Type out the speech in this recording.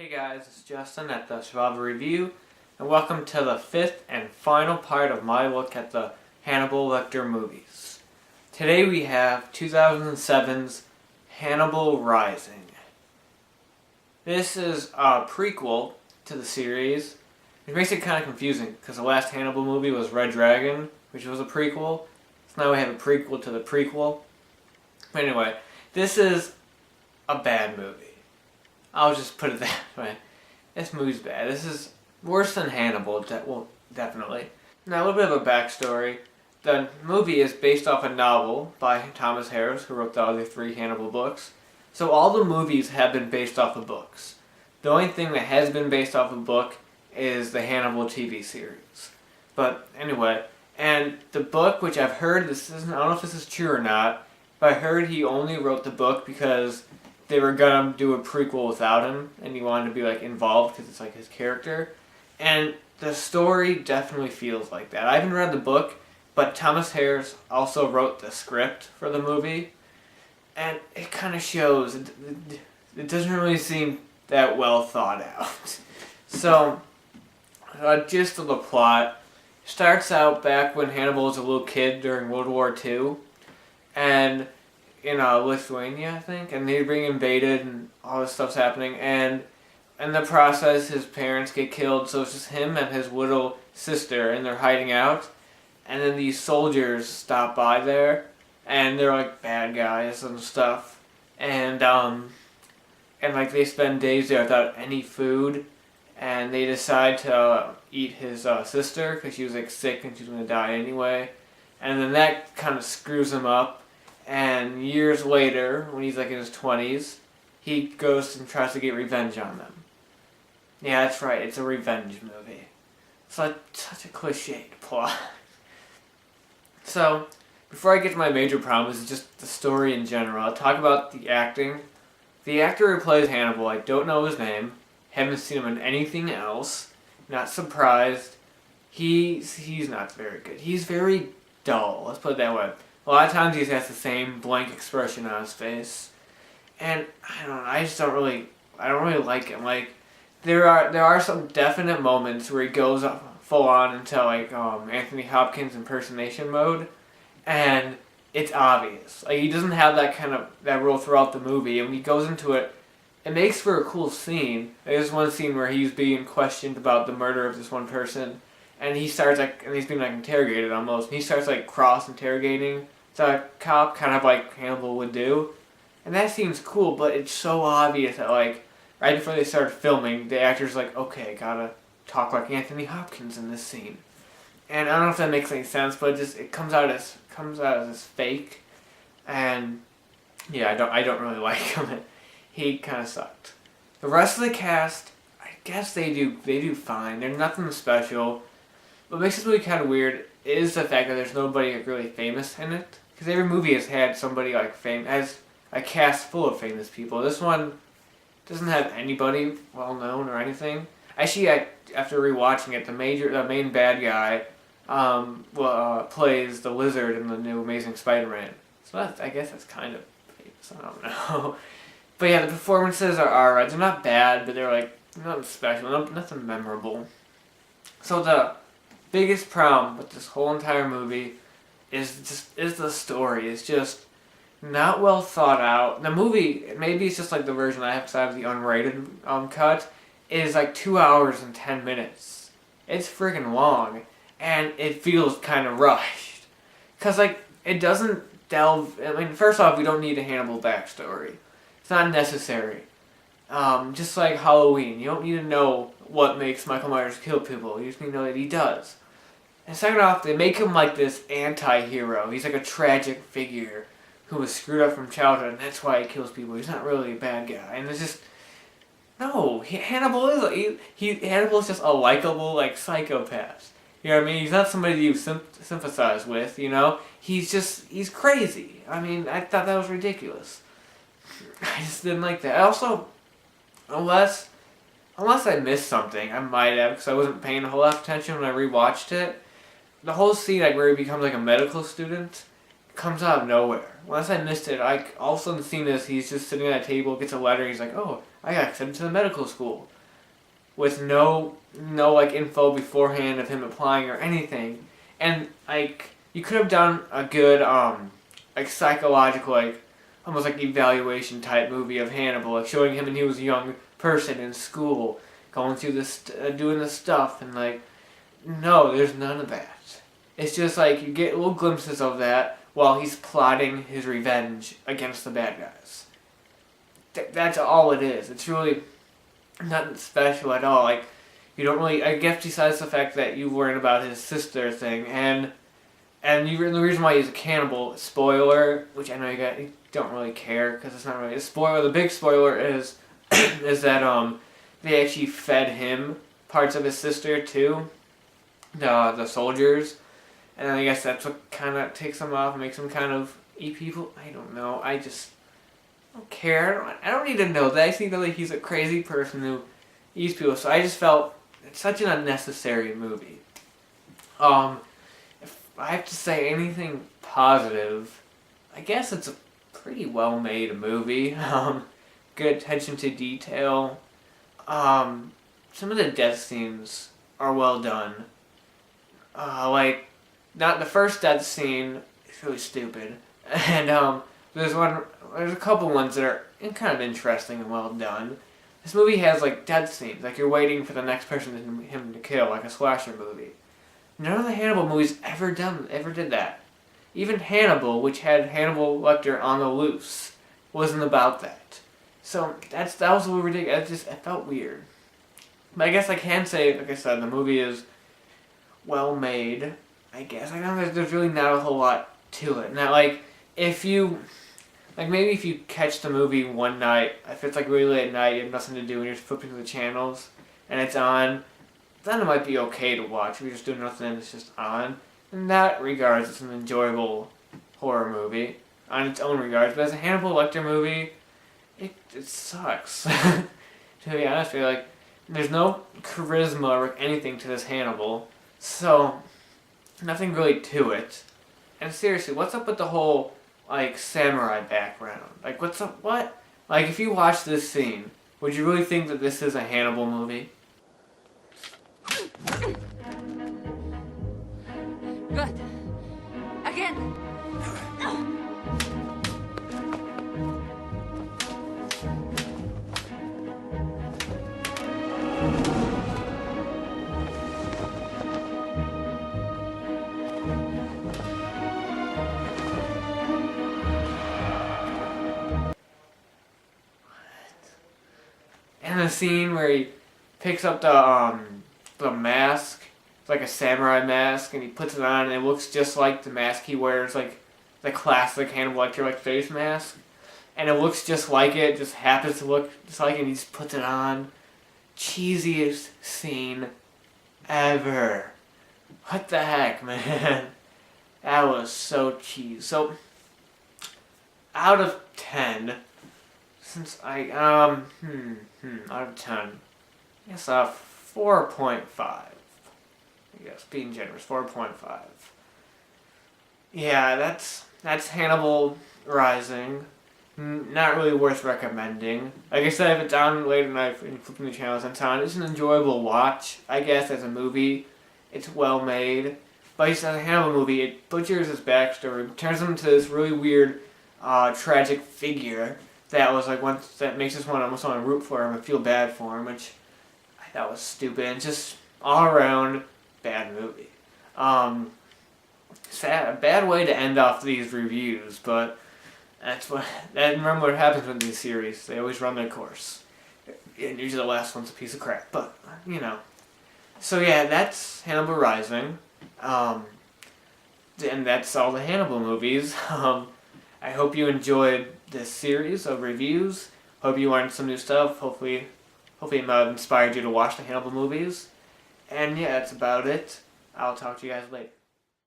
Hey guys, it's Justin at the Survivor Review, and welcome to the fifth and final part of my look at the Hannibal Lecter movies. Today we have 2007's Hannibal Rising. This is a prequel to the series, which makes it kind of confusing because the last Hannibal movie was Red Dragon, which was a prequel. So now we have a prequel to the prequel. But anyway, this is a bad movie. I'll just put it that way. This movie's bad. This is worse than Hannibal, well, definitely. Now, a little bit of a backstory. The movie is based off a novel by Thomas Harris, who wrote the other three Hannibal books. So all the movies have been based off of books. The only thing that has been based off a book is the Hannibal TV series. But anyway, and the book, which I've heard, I don't know if this is true or not, but I heard he only wrote the book because they were gonna do a prequel without him, and he wanted to be like involved because it's like his character. And the story definitely feels like that. I haven't read the book, but Thomas Harris also wrote the script for the movie, and it kind of shows. It doesn't really seem that well thought out. So, gist of the plot starts out back when Hannibal was a little kid during World War II, and in Lithuania, I think, and they're being invaded and all this stuff's happening, and in the process his parents get killed, so it's just him and his little sister, and they're hiding out, and then these soldiers stop by there, and they're like bad guys and stuff, and like they spend days there without any food, and they decide to eat his sister, because she was like sick and she was going to die anyway, and then that kind of screws him up. And years later, when he's like in his 20s, he goes and tries to get revenge on them. Yeah, that's right, it's a revenge movie. It's like such a cliched plot. So, before I get to my major problems, it's just the story in general. I'll talk about the acting. The actor who plays Hannibal, I don't know his name. Haven't seen him in anything else. Not surprised. He's not very good. He's very dull, let's put it that way. A lot of times he just has the same blank expression on his face, and I don't really like him. Like there are some definite moments where he goes full on into like Anthony Hopkins impersonation mode, and it's obvious. Like he doesn't have that role throughout the movie, and when he goes into it, it makes for a cool scene. There's one scene where he's being questioned about the murder of this one person, and he starts and he's being interrogated almost, and he starts cross-interrogating the cop, kind of like Hannibal would do. And that seems cool, but it's so obvious that right before they start filming, the actor's like, okay, gotta talk like Anthony Hopkins in this scene. And I don't know if that makes any sense, but it comes out as fake. And yeah, I don't really like him. He kind of sucked. The rest of the cast, I guess they do fine. They're nothing special. What makes this movie kind of weird is the fact that there's nobody really famous in it. Because every movie has had somebody has a cast full of famous people. This one doesn't have anybody well known or anything. Actually, after rewatching it, the main bad guy plays the Lizard in the new Amazing Spider-Man. So I guess that's kind of famous. I don't know. But yeah, the performances are they're not bad, but they're nothing special, nothing memorable. So the biggest problem with this whole entire movie is the story. It's just not well thought out. The movie, maybe it's just the version I have because I have the unrated cut, is 2 hours and 10 minutes. It's freaking long, and it feels kind of rushed. Because it doesn't delve, first off, we don't need a Hannibal backstory. It's not necessary. Just like Halloween, you don't need to know what makes Michael Myers kill people. You just need to know that he does. And second off, they make him this anti-hero. He's a tragic figure who was screwed up from childhood, and that's why he kills people. He's not really a bad guy. And it's just, no, Hannibal is Hannibal is just a likable psychopath. You know what I mean? He's not somebody you sympathize with. You know, he's crazy. I thought that was ridiculous. I just didn't like that. Also, unless I missed something, I might have because I wasn't paying a whole lot of attention when I rewatched it. The whole scene where he becomes a medical student comes out of nowhere. Unless I missed it, all of a sudden the scene is he's just sitting at a table, gets a letter, he's like, oh, I got accepted to the medical school. with no like info beforehand of him applying or anything, and like you could have done a good like psychological, like almost like evaluation type movie of Hannibal, like showing him when he was a young person in school, going through this, doing this stuff, and like, no, there's none of that. It's just like you get little glimpses of that while he's plotting his revenge against the bad guys. That's all it is. It's really nothing special at all. Like, you don't really, I guess besides the fact that you learn about his sister thing, and the reason why he's a cannibal, spoiler, which I know you don't really care because it's not really a spoiler. The big spoiler is is that they actually fed him parts of his sister too, the soldiers, and I guess that's what kind of takes him off and makes him kind of eat people. I don't know. I just don't care. I don't need to know that. I just need to know that he's a crazy person who eats people. So I just felt it's such an unnecessary movie. If I have to say anything positive, I guess it's a pretty well made movie. Good attention to detail. Some of the death scenes are well done. Like, not the first death scene is really stupid, and there's a couple ones that are kind of interesting and well done. This movie has like death scenes, like you're waiting for the next person him to kill, like a slasher movie. None of the Hannibal movies ever did that. Even Hannibal, which had Hannibal Lecter on the loose, wasn't about that. So that was a little ridiculous. It felt weird. But I guess I can say, like I said, the movie is well made. I guess I know there's really not a whole lot to it. Now, like maybe if you catch the movie one night, if it's like really late at night, you have nothing to do, and you're just flipping through the channels, and it's on, then it might be okay to watch. If you're just doing nothing and it's just on. In that regards, it's an enjoyable horror movie on its own regards. But as a Hannibal Lecter movie, it sucks. To be honest with you, like, there's no charisma or anything to this Hannibal, so nothing really to it. And seriously, what's up with the whole like samurai background? Like, what's up? What? Like, if you watch this scene, would you really think that this is a Hannibal movie? Good. Again. And the scene where he picks up the mask, it's like a samurai mask, and he puts it on, and it looks just like the mask he wears, like the classic Hannibal Lecter like face mask, and it looks just like it, just happens to look just like it, and he just puts it on. Cheesiest scene ever. What the heck, man? That was so cheesy. So, out of 10, since I, out of 10, I guess 4.5. I guess, being generous, 4.5. Yeah, that's Hannibal Rising. Not really worth recommending. Like I said, if it's on late at night and flipping the channels and so on, it's an enjoyable watch, I guess, as a movie. It's well made. But as a Hannibal movie, it butchers his backstory, turns him into this really weird, tragic figure that was like that makes us almost want to root for him and feel bad for him, which I thought was stupid and just all around bad movie. Sad, a bad way to end off these reviews, but remember what happens with these series. They always run their course. And usually the last one's a piece of crap, but, you know. So yeah, that's Hannibal Rising. And that's all the Hannibal movies. I hope you enjoyed this series of reviews. Hope you learned some new stuff. Hopefully it might have inspired you to watch the Hannibal movies. And yeah, that's about it. I'll talk to you guys later.